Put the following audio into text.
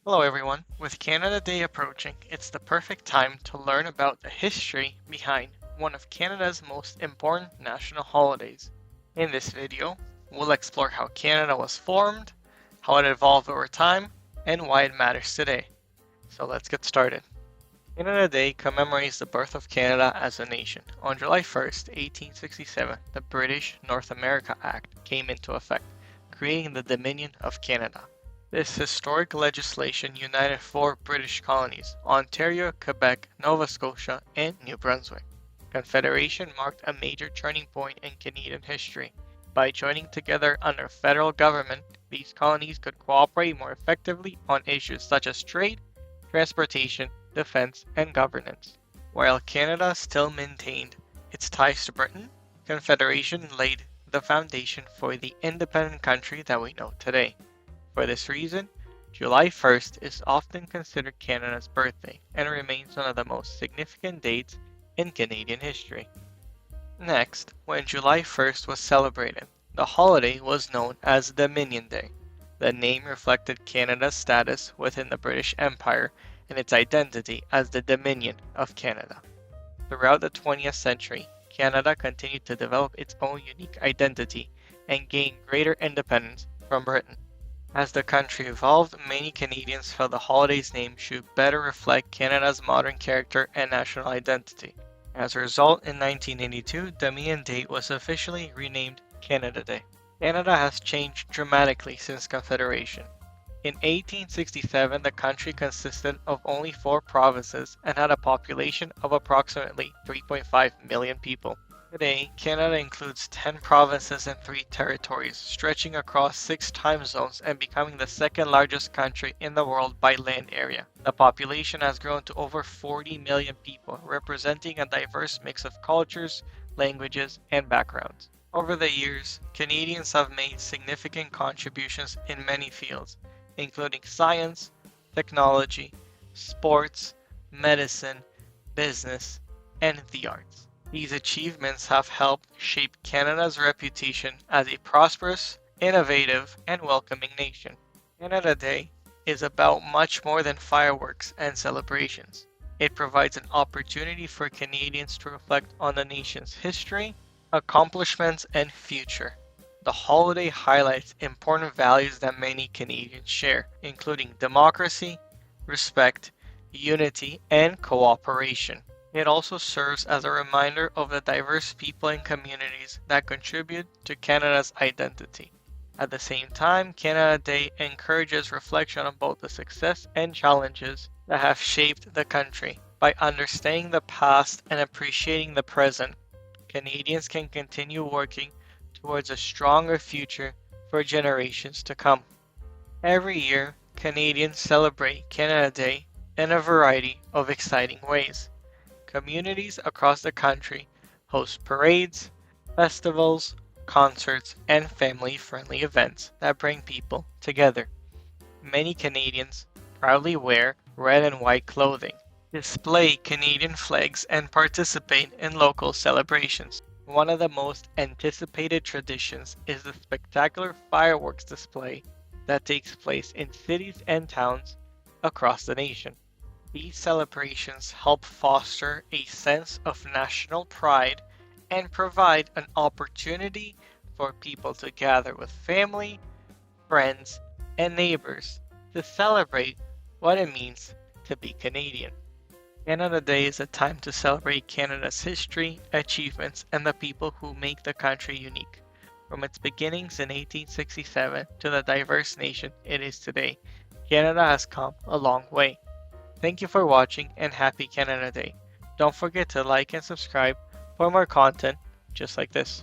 Hello everyone. With Canada Day approaching, it's the perfect time to learn about the history behind one of Canada's most important national holidays. In this video, we'll explore how Canada was formed, how it evolved over time, and why it matters today. So let's get started. Canada Day commemorates the birth of Canada as a nation. On July 1st, 1867, the British North America Act came into effect, creating the Dominion of Canada. This historic legislation united four British colonies: Ontario, Quebec, Nova Scotia, and New Brunswick. Confederation marked a major turning point in Canadian history. By joining together under federal government, these colonies could cooperate more effectively on issues such as trade, transportation, defense, and governance. While Canada still maintained its ties to Britain, Confederation laid the foundation for the independent country that we know today. For this reason, July 1st is often considered Canada's birthday and remains one of the most significant dates in Canadian history. Next, when July 1st was celebrated, the holiday was known as Dominion Day. The name reflected Canada's status within the British Empire and its identity as the Dominion of Canada. Throughout the 20th century, Canada continued to develop its own unique identity and gain greater independence from Britain. As the country evolved, many Canadians felt the holiday's name should better reflect Canada's modern character and national identity. As a result, in 1982, Dominion Day was officially renamed Canada Day. Canada has changed dramatically since Confederation. In 1867, the country consisted of only four provinces and had a population of approximately 3.5 million people. Today, Canada includes 10 provinces and 3 territories, stretching across 6 time zones and becoming the second largest country in the world by land area. The population has grown to over 40 million people, representing a diverse mix of cultures, languages, and backgrounds. Over the years, Canadians have made significant contributions in many fields, including science, technology, sports, medicine, business, and the arts. These achievements have helped shape Canada's reputation as a prosperous, innovative, and welcoming nation. Canada Day is about much more than fireworks and celebrations. It provides an opportunity for Canadians to reflect on the nation's history, accomplishments, and future. The holiday highlights important values that many Canadians share, including democracy, respect, unity, and cooperation. It also serves as a reminder of the diverse people and communities that contribute to Canada's identity. At the same time, Canada Day encourages reflection on both the success and challenges that have shaped the country. By understanding the past and appreciating the present, Canadians can continue working towards a stronger future for generations to come. Every year, Canadians celebrate Canada Day in a variety of exciting ways. Communities across the country host parades, festivals, concerts, and family-friendly events that bring people together. Many Canadians proudly wear red and white clothing, display Canadian flags, and participate in local celebrations. One of the most anticipated traditions is the spectacular fireworks display that takes place in cities and towns across the nation. These celebrations help foster a sense of national pride and provide an opportunity for people to gather with family, friends, and neighbors to celebrate what it means to be Canadian. Canada Day is a time to celebrate Canada's history, achievements, and the people who make the country unique. From its beginnings in 1867 to the diverse nation it is today, Canada has come a long way. Thank you for watching and happy Canada Day. Don't forget to like and subscribe for more content just like this.